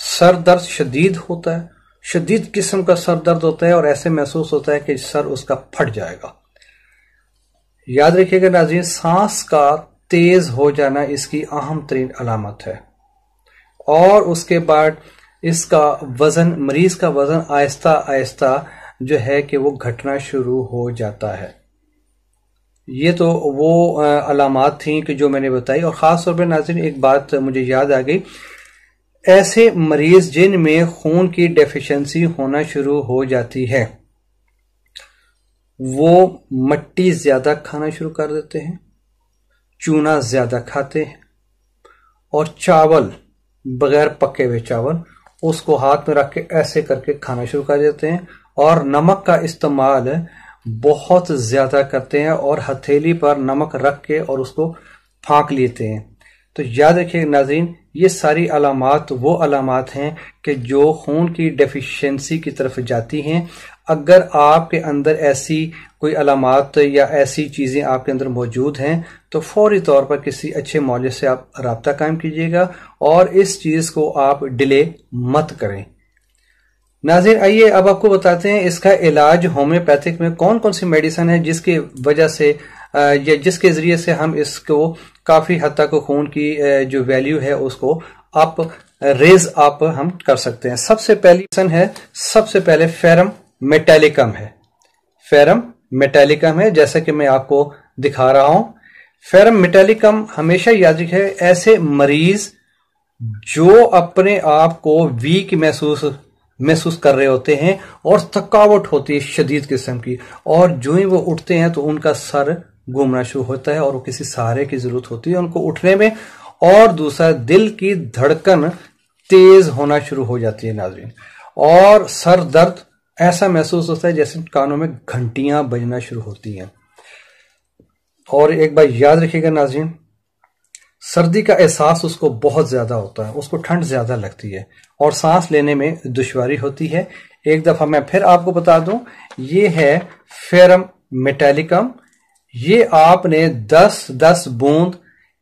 سر درد شدید ہوتا ہے، شدید قسم کا سر درد ہوتا ہے اور ایسے محسوس ہوتا ہے کہ سر اس کا پھٹ جائے گا۔ یاد رکھیے گا ناظرین، سانس کا تیز ہو جانا اس کی اہم ترین علامت ہے، اور اس کے بعد اس کا وزن، مریض کا وزن آہستہ آہستہ جو ہے کہ وہ گھٹنا شروع ہو جاتا ہے۔ یہ تو وہ علامات تھیں کہ جو میں نے بتائی، اور خاص طور پہ ناظرین ایک بات مجھے یاد آ گئی، ایسے مریض جن میں خون کی ڈیفیشنسی ہونا شروع ہو جاتی ہے وہ مٹی زیادہ کھانا شروع کر دیتے ہیں، چونا زیادہ کھاتے ہیں، اور چاول، بغیر پکے ہوئے چاول، اس کو ہاتھ میں رکھ کے ایسے کر کے کھانا شروع کر دیتے ہیں، اور نمک کا استعمال بہت زیادہ کرتے ہیں اور ہتھیلی پر نمک رکھ کے اور اس کو پھانک لیتے ہیں۔ تو یاد رکھیے ناظرین، یہ ساری علامات وہ علامات ہیں کہ جو خون کی ڈیفیشنسی کی طرف جاتی ہیں۔ اگر آپ کے اندر ایسی کوئی علامات یا ایسی چیزیں آپ کے اندر موجود ہیں تو فوری طور پر کسی اچھے معالج سے آپ رابطہ قائم کیجیے گا اور اس چیز کو آپ ڈیلے مت کریں۔ ناظرین آئیے اب آپ کو بتاتے ہیں اس کا علاج ہومیوپیتھک میں کون کون سی میڈیسن ہے جس کی وجہ سے یا جس کے ذریعے سے ہم اس کو کافی حد تک خون کی جو ویلیو ہے اس کو ریز اپ ہم کر سکتے ہیں۔ سب سے پہلی میڈیسن ہے، سب سے پہلے فیرم میٹیلیکم ہے۔ فیرم میٹیلیکم ہے جیسا کہ میں آپ کو دکھا رہا ہوں۔ فیرم میٹیلیکم ہمیشہ یاد رکھے، ایسے مریض جو اپنے آپ کو ویک محسوس کر رہے ہوتے ہیں اور تھکاوٹ ہوتی ہے شدید قسم کی، اور جو ہی وہ اٹھتے ہیں تو ان کا سر گھومنا شروع ہوتا ہے اور وہ کسی سہارے کی ضرورت ہوتی ہے ان کو اٹھنے میں، اور دوسرا دل کی دھڑکن تیز ہونا شروع ہو جاتی ہے ناظرین، اور سر درد ایسا محسوس ہوتا ہے جیسے کانوں میں گھنٹیاں بجنا شروع ہوتی ہیں۔ اور ایک بات یاد رکھیے گا ناظرین، سردی کا احساس اس کو بہت زیادہ ہوتا ہے، اس کو ٹھنڈ زیادہ لگتی ہے اور سانس لینے میں دشواری ہوتی ہے۔ ایک دفعہ میں پھر آپ کو بتا دوں، یہ ہے فیرم میٹیلیکم۔ یہ آپ نے 10 بوند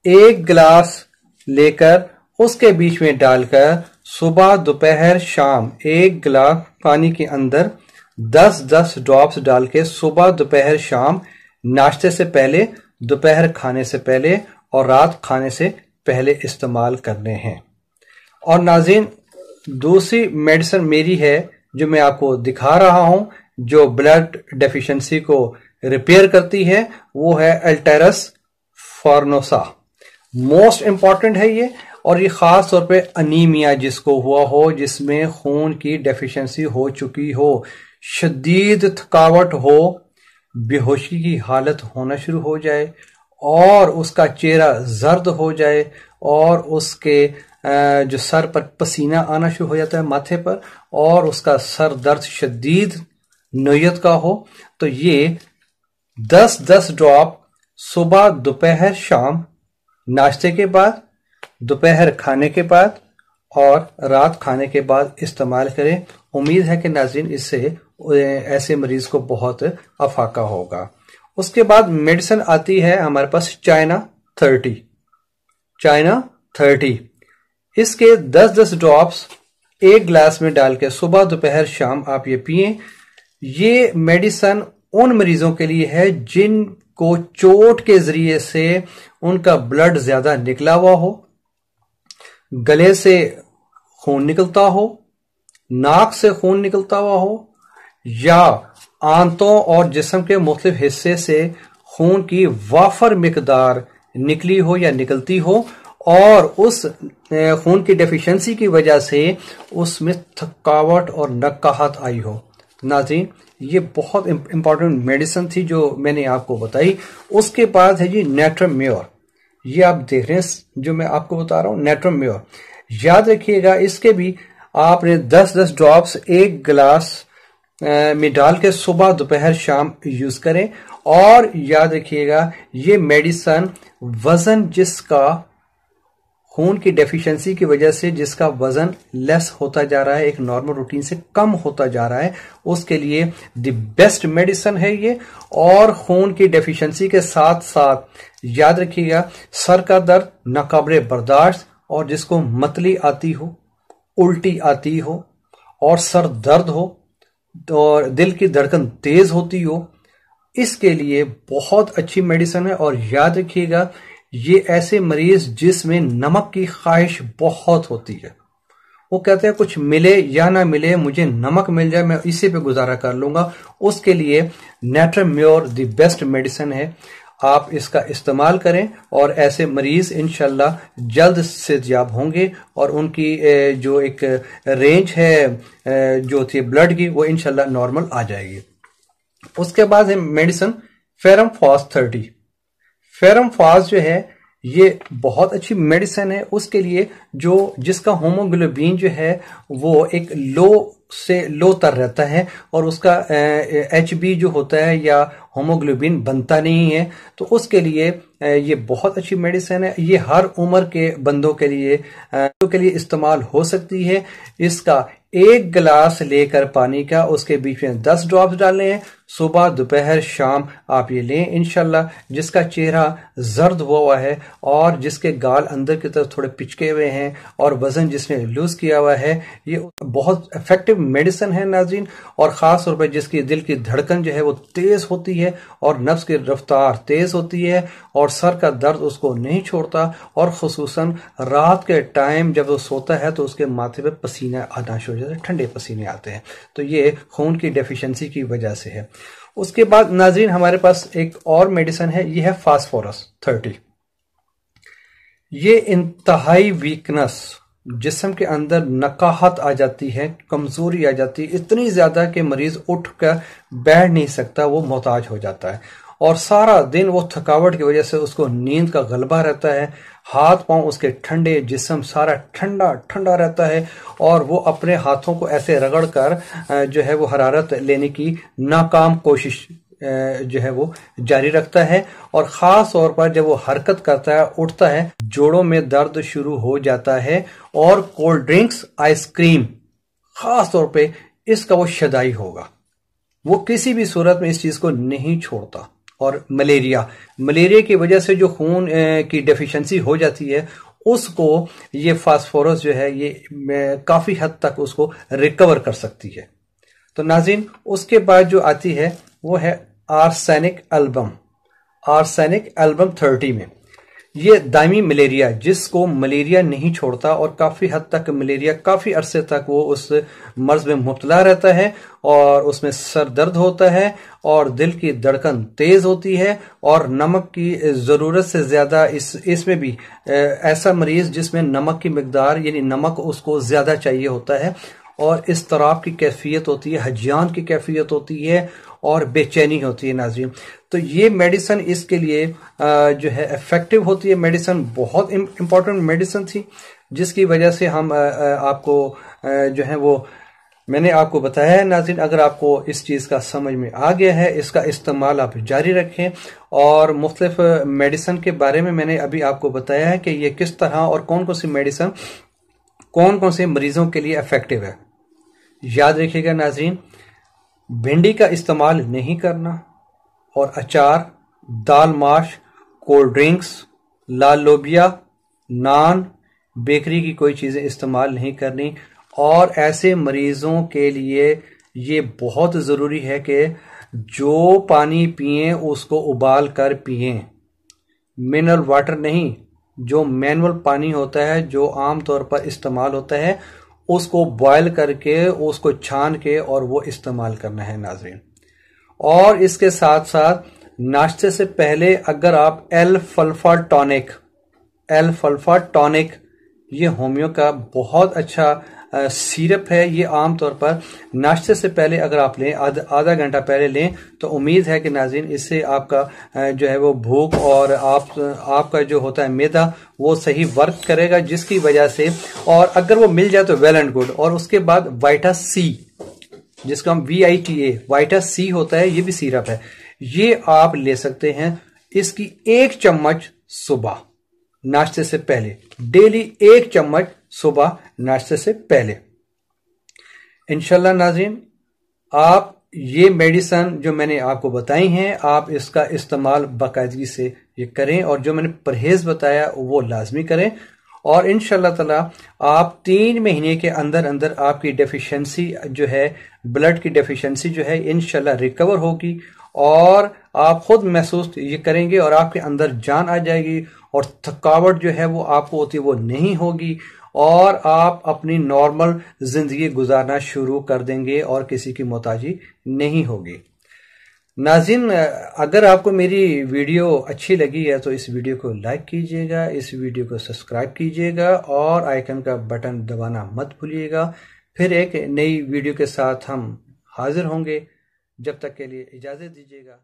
ایک گلاس لے کر اس کے بیچ میں ڈال کر صبح دوپہر شام ایک گلاس پانی کے اندر 10 ڈراپس ڈال کے صبح دوپہر شام، ناشتے سے پہلے، دوپہر کھانے سے پہلے اور رات کھانے سے پہلے استعمال کرنے ہیں۔ اور ناظرین دوسری میڈیسن میری ہے جو میں آپ کو دکھا رہا ہوں جو بلڈ ڈیفیشنسی کو ریپیئر کرتی ہے، وہ ہے الٹیرس فارنوسا۔ موسٹ امپورٹنٹ ہے یہ، اور یہ خاص طور پہ انیمیا جس کو ہوا ہو، جس میں خون کی ڈیفیشنسی ہو چکی ہو، شدید تھکاوٹ ہو، بے ہوشی کی حالت ہونا شروع ہو جائے اور اس کا چہرہ زرد ہو جائے اور اس کے جو سر پر پسینہ آنا شروع ہو جاتا ہے ماتھے پر، اور اس کا سر درد شدید نوعیت کا ہو، تو یہ 10 ڈراپ صبح دوپہر شام، ناشتے کے بعد، دوپہر کھانے کے بعد اور رات کھانے کے بعد استعمال کریں۔ امید ہے کہ ناظرین اس سے ایسے مریض کو بہت افاقہ ہوگا۔ اس کے بعد میڈیسن آتی ہے ہمارے پاس چائنا 30۔ اس کے 10 ڈراپس ایک گلاس میں ڈال کے صبح دوپہر شام آپ یہ پئیں۔ یہ میڈیسن ان مریضوں کے لیے ہے جن کو چوٹ کے ذریعے سے ان کا بلڈ زیادہ نکلا ہوا ہو، گلے سے خون نکلتا ہو، ناک سے خون نکلتا ہوا ہو، یا آنتوں اور جسم کے مختلف حصے سے خون کی وافر مقدار نکلی ہو یا نکلتی ہو، اور اس خون کی ڈیفیشنسی کی وجہ سے اس میں تھکاوٹ اور نکاہت آئی ہو۔ ناظرین یہ بہت امپورٹنٹ میڈیسن تھی جو میں نے آپ کو بتائی۔ اس کے بعد ہے جی نیٹرم میور۔ یہ آپ دیکھ رہے ہیں جو میں آپ کو بتا رہا ہوں، نیٹرم میور۔ یاد رکھیے گا اس کے بھی آپ نے 10 ڈراپس ایک گلاس میں ڈال کے صبح دوپہر شام یوز کریں، اور یاد رکھیے گا یہ میڈیسن وزن جس کا خون کی ڈیفیشنسی کی وجہ سے جس کا وزن لیس ہوتا جا رہا ہے، ایک نارمل روٹین سے کم ہوتا جا رہا ہے، اس کے لیے دی بیسٹ میڈیسن ہے یہ۔ اور خون کی ڈیفیشنسی کے ساتھ ساتھ یاد رکھیے گا سر کا درد ناقابل برداشت اور جس کو متلی آتی ہو الٹی آتی ہو اور سر درد ہو اور دل کی دھڑکن تیز ہوتی ہو، اس کے لیے بہت اچھی میڈیسن ہے۔ اور یاد رکھیے گا، یہ ایسے مریض جس میں نمک کی خواہش بہت ہوتی ہے، وہ کہتے ہیں کچھ ملے یا نہ ملے، مجھے نمک مل جائے میں اسی پہ گزارا کر لوں گا، اس کے لیے نیٹرمیور دی بیسٹ میڈیسن ہے۔ آپ اس کا استعمال کریں اور ایسے مریض انشاءاللہ جلد صحتیاب ہوں گے، اور ان کی جو ایک رینج ہے جو ہوتی ہے بلڈ کی، وہ انشاءاللہ نارمل آ جائے گی۔ اس کے بعد ہے میڈیسن فیرم فاس 30۔ فیرم فاس جو ہے یہ بہت اچھی میڈیسن ہے اس کے لیے جس کا ہوموگلوبین جو ہے وہ ایک لو سے لو تر رہتا ہے، اور اس کا ایچ بی جو ہوتا ہے یا ہوموگلوبین بنتا نہیں ہے، تو اس کے لیے یہ بہت اچھی میڈیسن ہے۔ یہ ہر عمر کے بندوں کے لیے استعمال ہو سکتی ہے۔ اس کا 1 گلاس لے کر پانی کا، اس کے بیچ میں 10 ڈراپس ڈالنے ہیں، صبح دوپہر شام آپ یہ لیں انشاءاللہ۔ جس کا چہرہ زرد ہوا ہے اور جس کے گال اندر کی طرف تھوڑے پچکے ہوئے ہیں اور وزن جس نے لوز کیا ہوا ہے، یہ بہت افیکٹو میڈیسن ہے ناظرین۔ اور خاص طور پر جس کی دل کی دھڑکن جو ہے وہ تیز ہوتی ہے اور نفس کی رفتار تیز ہوتی ہے اور سر کا درد اس کو نہیں چھوڑتا، اور خصوصاً رات کے ٹائم جب وہ سوتا ہے تو اس کے ماتھے پہ پسینہ آنا شروع ہو جاتا ہے، ٹھنڈے پسینے آتے ہیں، تو یہ خون کی ڈیفیشنسی کی وجہ سے ہے۔ اس کے بعد ناظرین ہمارے پاس ایک اور میڈیسن ہے، یہ ہے فاسفورس 30۔ یہ انتہائی ویکنس، جسم کے اندر نقاہت آ جاتی ہے، کمزوری آ جاتی ہے اتنی زیادہ کہ مریض اٹھ کر بیٹھ نہیں سکتا، وہ محتاج ہو جاتا ہے، اور سارا دن وہ تھکاوٹ کی وجہ سے اس کو نیند کا غلبہ رہتا ہے، ہاتھ پاؤں اس کے ٹھنڈے، جسم سارا ٹھنڈا ٹھنڈا رہتا ہے، اور وہ اپنے ہاتھوں کو ایسے رگڑ کر جو ہے وہ حرارت لینے کی ناکام کوشش جو ہے وہ جاری رکھتا ہے۔ اور خاص طور پر جب وہ حرکت کرتا ہے، اٹھتا ہے، جوڑوں میں درد شروع ہو جاتا ہے، اور کولڈ ڈرنکس، آئس کریم خاص طور پہ اس کا وہ شدائی ہوگا، وہ کسی بھی صورت میں اس چیز کو نہیں چھوڑتا۔ اور ملیریا کی وجہ سے جو خون کی ڈیفیشنسی ہو جاتی ہے، اس کو یہ فاسفورس جو ہے یہ کافی حد تک اس کو ریکور کر سکتی ہے۔ تو ناظرین اس کے بعد جو آتی ہے وہ ہے آرسینک البم 30 میں۔ یہ دائمی ملیریا، جس کو ملیریا نہیں چھوڑتا اور کافی حد تک ملیریا کافی عرصے تک وہ اس مرض میں مبتلا رہتا ہے، اور اس میں سر درد ہوتا ہے اور دل کی دھڑکن تیز ہوتی ہے، اور نمک کی ضرورت سے زیادہ اس میں بھی ایسا مریض جس میں نمک کی مقدار یعنی نمک اس کو زیادہ چاہیے ہوتا ہے، اور اضطراب کی کیفیت ہوتی ہے، ہجیان کی کیفیت ہوتی ہے، اور بے چینی ہوتی ہے ناظرین۔ تو یہ میڈیسن اس کے لیے جو ہے افیکٹو ہوتی ہے، میڈیسن بہت امپورٹنٹ میڈیسن تھی، جس کی وجہ سے ہم آپ کو جو ہے وہ میں نے آپ کو بتایا ہے ناظرین۔ اگر آپ کو اس چیز کا سمجھ میں آ گیا ہے، اس کا استعمال آپ جاری رکھیں، اور مختلف میڈیسن کے بارے میں نے ابھی آپ کو بتایا ہے کہ یہ کس طرح اور کون کون سی میڈیسن کون سے مریضوں کے لیے افیکٹو ہے۔ یاد رکھیے گا ناظرین، بھنڈی کا استعمال نہیں کرنا، اور اچار، دال ماش، کولڈ ڈرنکس، لال لوبیا، نان، بیکری کی کوئی چیزیں استعمال نہیں کرنی۔ اور ایسے مریضوں کے لیے یہ بہت ضروری ہے کہ جو پانی پئیں اس کو ابال کر پئیں، منرل واٹر نہیں، جو مینول پانی ہوتا ہے جو عام طور پر استعمال ہوتا ہے، اس کو بوائل کر کے، اس کو چھان کے، اور وہ استعمال کرنا ہے ناظرین۔ اور اس کے ساتھ ساتھ ناشتے سے پہلے اگر آپ الفلفا ٹونک، یہ ہومیو کا بہت اچھا سیرپ ہے، یہ عام طور پر ناشتے سے پہلے اگر آپ لیں، آدھا گھنٹہ پہلے لیں، تو امید ہے کہ ناظرین اس سے آپ کا جو ہے وہ بھوک اور آپ کا جو ہوتا ہے معدہ وہ صحیح ورک کرے گا، جس کی وجہ سے، اور اگر وہ مل جائے تو ویل اینڈ گڈ۔ اور اس کے بعد وائٹا سی، جس کا ہم VITA وائٹا سی ہوتا ہے، یہ بھی سیرپ ہے، یہ آپ لے سکتے ہیں۔ اس کی 1 چمچ صبح ناشتے سے پہلے، ڈیلی 1 چمچ صبح ناشتے سے پہلے۔ انشاءاللہ ناظرین آپ یہ میڈیسن جو میں نے آپ کو بتائی ہیں، آپ اس کا استعمال باقاعدگی سے یہ کریں، اور جو میں نے پرہیز بتایا وہ لازمی کریں، اور انشاءاللہ تعالی آپ 3 مہینے کے اندر اندر آپ کی ڈیفیشنسی جو ہے، بلڈ کی ڈیفیشنسی جو ہے انشاءاللہ ریکور ہوگی، اور آپ خود محسوس یہ کریں گے اور آپ کے اندر جان آ جائے گی، اور تھکاوٹ جو ہے وہ آپ کو ہوتی ہے وہ نہیں ہوگی، اور آپ اپنی نارمل زندگی گزارنا شروع کر دیں گے اور کسی کی محتاجی نہیں ہوگی۔ ناظرین، اگر آپ کو میری ویڈیو اچھی لگی ہے تو اس ویڈیو کو لائک کیجئے گا، اس ویڈیو کو سبسکرائب کیجئے گا، اور آئیکن کا بٹن دبانا مت بھولیے گا۔ پھر ایک نئی ویڈیو کے ساتھ ہم حاضر ہوں گے، جب تک کے لیے اجازت دیجیے گا۔